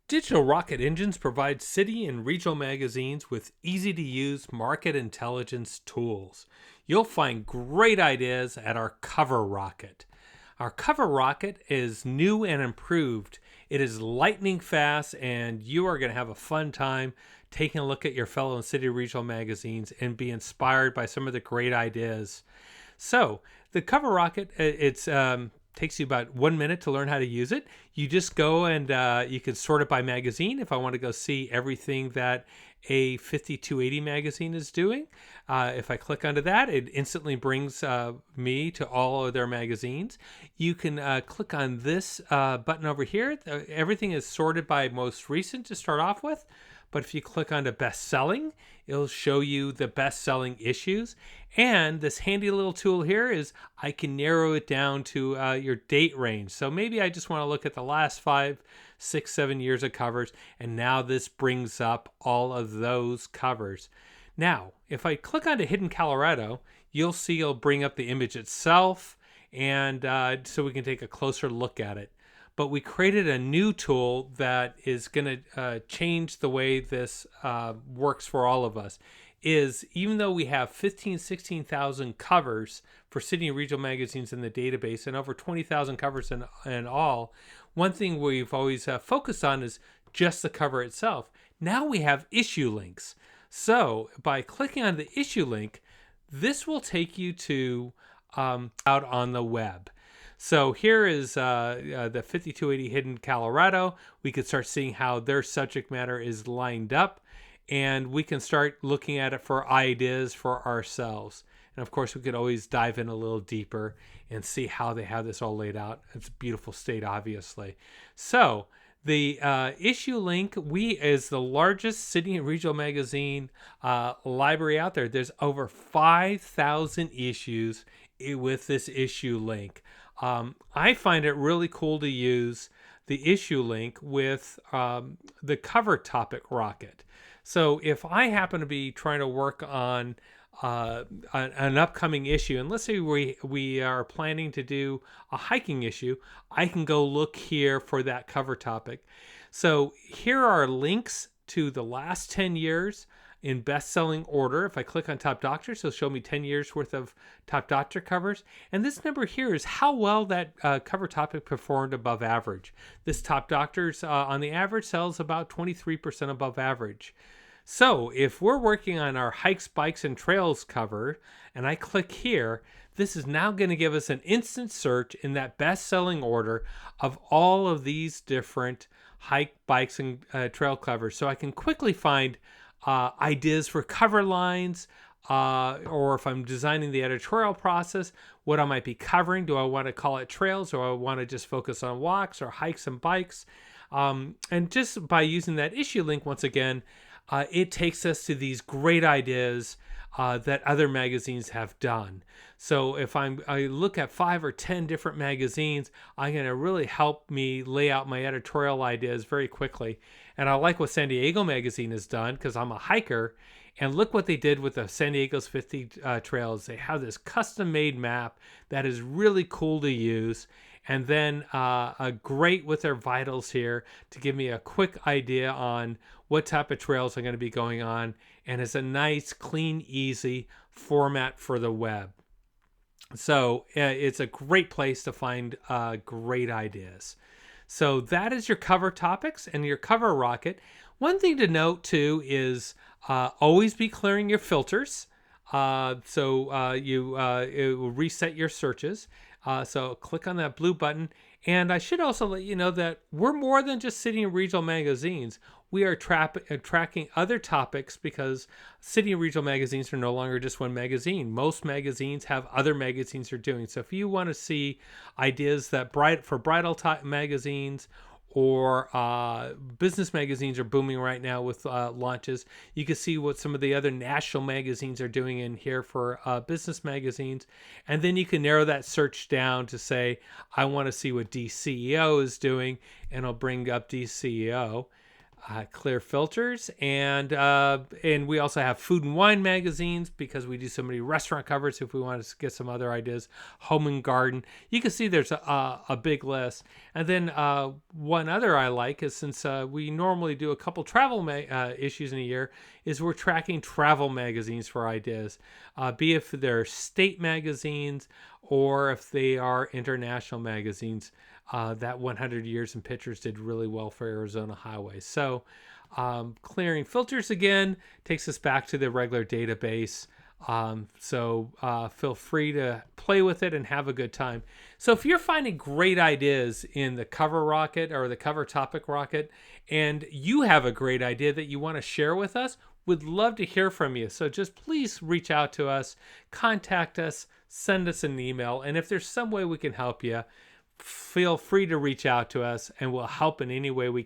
Digital Rocket Engines provide city and regional magazines with easy to use market intelligence tools. You'll find great ideas at our Cover Rocket. Our Cover Rocket is new and improved. It is lightning fast, and you are going to have a fun time taking a look at your fellow city regional magazines and be inspired by some of the great ideas. So the Cover Rocket, it's takes you about 1 minute to learn how to use it. You just go and you can sort it by magazine. If I want to go see everything that a 5280 magazine is doing, if I click onto that, it instantly brings me to all of their magazines. You can click on this button over here. Everything is sorted by most recent to start off with. But if you click onto best selling, it'll show you the best selling issues. And this handy little tool here is I can narrow it down to your date range. So maybe I just want to look at the last 5, 6, 7 years of covers. And now this brings up all of those covers. Now, if I click onto Hidden Colorado, you'll see it'll bring up the image itself. And so we can take a closer look at it. But we created a new tool that is going to change the way this works for all of us. Is even though we have 16,000 covers for city and regional magazines in the database and over 20,000 covers in all, one thing we've always focused on is just the cover itself. Now we have issue links. So by clicking on the issue link, this will take you to out on the web. So here is the 5280 Hidden Colorado. We could start seeing how their subject matter is lined up, and we can start looking at it for ideas for ourselves. And of course, we could always dive in a little deeper and see how they have this all laid out. It's a beautiful state, obviously. So the issue link, we is the largest city and regional magazine library out there. There's over 5,000 issues with this issue link. I find it really cool to use the issue link with the cover topic rocket. So if I happen to be trying to work on an upcoming issue, and let's say we are planning to do a hiking issue, I can go look here for that cover topic. So here are links to the last 10 years in best-selling order. If I click on Top Doctors, it'll show me 10 years worth of Top Doctor covers. And this number here is how well that cover topic performed above average. This Top Doctors on the average sells about 23% above average. So if we're working on our hikes, bikes, and trails cover, and I click here, this is now going to give us an instant search in that best-selling order of all of these different hike, bikes, and trail covers. So I can quickly find ideas for cover lines, or if I'm designing the editorial process, what I might be covering. Do I want to call it trails, or I want to just focus on walks or hikes and bikes? And just by using that issue link, once again, it takes us to these great ideas that other magazines have done. So if I look at 5 or 10 different magazines, I'm going to really help me lay out my editorial ideas very quickly. And I like what San Diego Magazine has done because I'm a hiker. And look what they did with the San Diego's 50 trails. They have this custom-made map that is really cool to use. And then great with their vitals here to give me a quick idea on what type of trails I'm going to be going on. And it's a nice, clean, easy format for the web. So it's a great place to find great ideas. So that is your cover topics and your cover rocket. One thing to note too is always be clearing your filters. So it will reset your searches. So click on that blue button. And I should also let you know that we're more than just city and regional magazines. We are tracking other topics because city and regional magazines are no longer just one magazine. Most magazines have other magazines they're doing. So if you want to see ideas that for bridal magazines or business magazines are booming right now with launches, you can see what some of the other national magazines are doing in here for business magazines. And then you can narrow that search down to say, I want to see what DCEO is doing, and it'll bring up DCEO. clear filters, and we also have food and wine magazines because we do so many restaurant covers. If we want to get some other ideas, home and garden, you can see there's a big list. And then one other I like is, since we normally do a couple travel issues in a year, is we're tracking travel magazines for ideas, be if they're state magazines or if they are international magazines. That 100 Years in Pictures did really well for Arizona highways. So clearing filters again takes us back to the regular database. So feel free to play with it and have a good time. So if you're finding great ideas in the cover rocket or the cover topic rocket, and you have a great idea that you want to share with us, we'd love to hear from you. So just please reach out to us, contact us, send us an email. And if there's some way we can help you, feel free to reach out to us, and we'll help in any way we